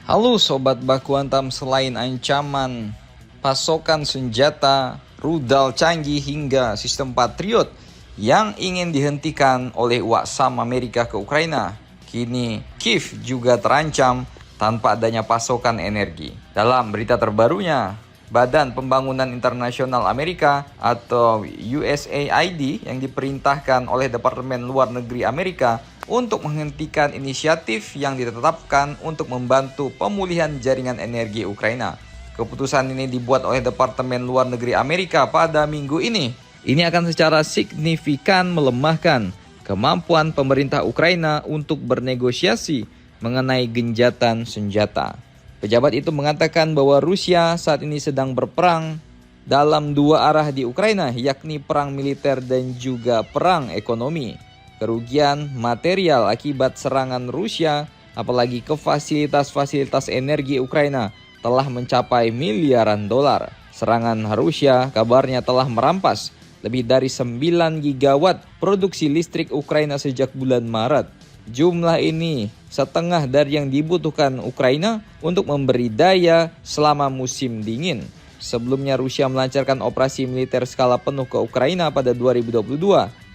Halo Sobat Baku Hantam, selain ancaman pasokan senjata, rudal canggih hingga sistem Patriot yang ingin dihentikan oleh Waksam Amerika ke Ukraina, kini Kiev juga terancam tanpa adanya pasokan energi. Dalam berita terbarunya, Badan Pembangunan Internasional Amerika atau USAID yang diperintahkan oleh Departemen Luar Negeri Amerika untuk menghentikan inisiatif yang ditetapkan untuk membantu pemulihan jaringan energi Ukraina. Keputusan ini dibuat oleh Departemen Luar Negeri Amerika pada minggu ini. Ini akan secara signifikan melemahkan kemampuan pemerintah Ukraina untuk bernegosiasi mengenai genjatan senjata. Pejabat itu mengatakan bahwa Rusia saat ini sedang berperang dalam dua arah di Ukraina, yakni perang militer dan juga perang ekonomi. Kerugian material akibat serangan Rusia, apalagi ke fasilitas-fasilitas energi Ukraina, telah mencapai miliaran dolar. Serangan Rusia kabarnya telah merampas lebih dari 9 gigawatt produksi listrik Ukraina sejak bulan Maret. Jumlah ini setengah dari yang dibutuhkan Ukraina untuk memberi daya selama musim dingin. Sebelumnya Rusia melancarkan operasi militer skala penuh ke Ukraina pada 2022.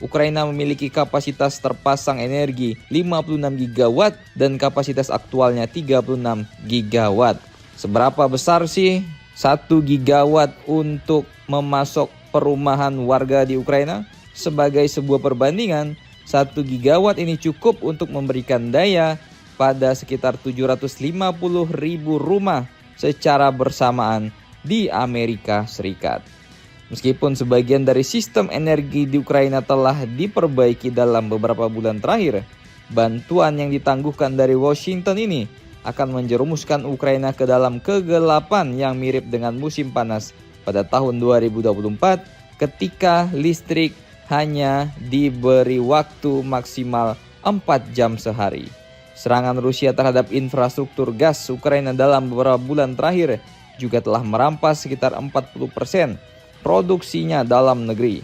Ukraina memiliki kapasitas terpasang energi 56 gigawatt dan kapasitas aktualnya 36 gigawatt. Seberapa besar sih 1 gigawatt untuk memasok perumahan warga di Ukraina? Sebagai sebuah perbandingan, 1 gigawatt ini cukup untuk memberikan daya pada sekitar 750.000 rumah secara bersamaan di Amerika Serikat. Meskipun sebagian dari sistem energi di Ukraina telah diperbaiki dalam beberapa bulan terakhir, bantuan yang ditangguhkan dari Washington ini akan menjerumuskan Ukraina ke dalam kegelapan yang mirip dengan musim panas pada tahun 2024 ketika listrik hanya diberi waktu maksimal 4 jam sehari. Serangan Rusia terhadap infrastruktur gas Ukraina dalam beberapa bulan terakhir juga telah merampas sekitar 40% produksinya dalam negeri.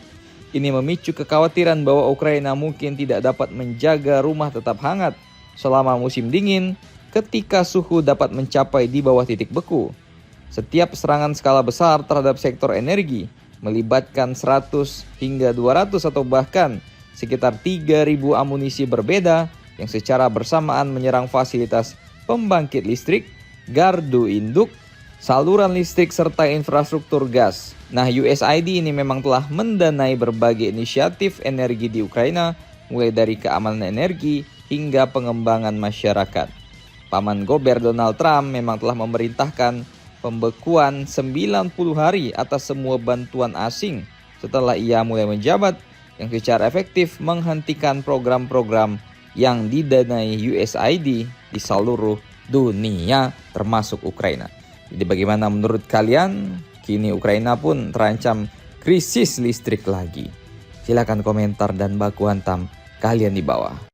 Ini memicu kekhawatiran bahwa Ukraina mungkin tidak dapat menjaga rumah tetap hangat selama musim dingin ketika suhu dapat mencapai di bawah titik beku. Setiap serangan skala besar terhadap sektor energi melibatkan 100 hingga 200 atau bahkan sekitar 3.000 amunisi berbeda yang secara bersamaan menyerang fasilitas pembangkit listrik, gardu induk, saluran listrik, serta infrastruktur gas. Nah, USAID ini memang telah mendanai berbagai inisiatif energi di Ukraina, mulai dari keamanan energi hingga pengembangan masyarakat. Paman Gober Donald Trump memang telah memerintahkan pembekuan 90 hari atas semua bantuan asing setelah ia mulai menjabat, yang secara efektif menghentikan program-program yang didanai USAID di seluruh dunia termasuk Ukraina. Jadi bagaimana menurut kalian? Kini Ukraina pun terancam krisis listrik lagi. Silakan komentar dan baku hantam kalian di bawah.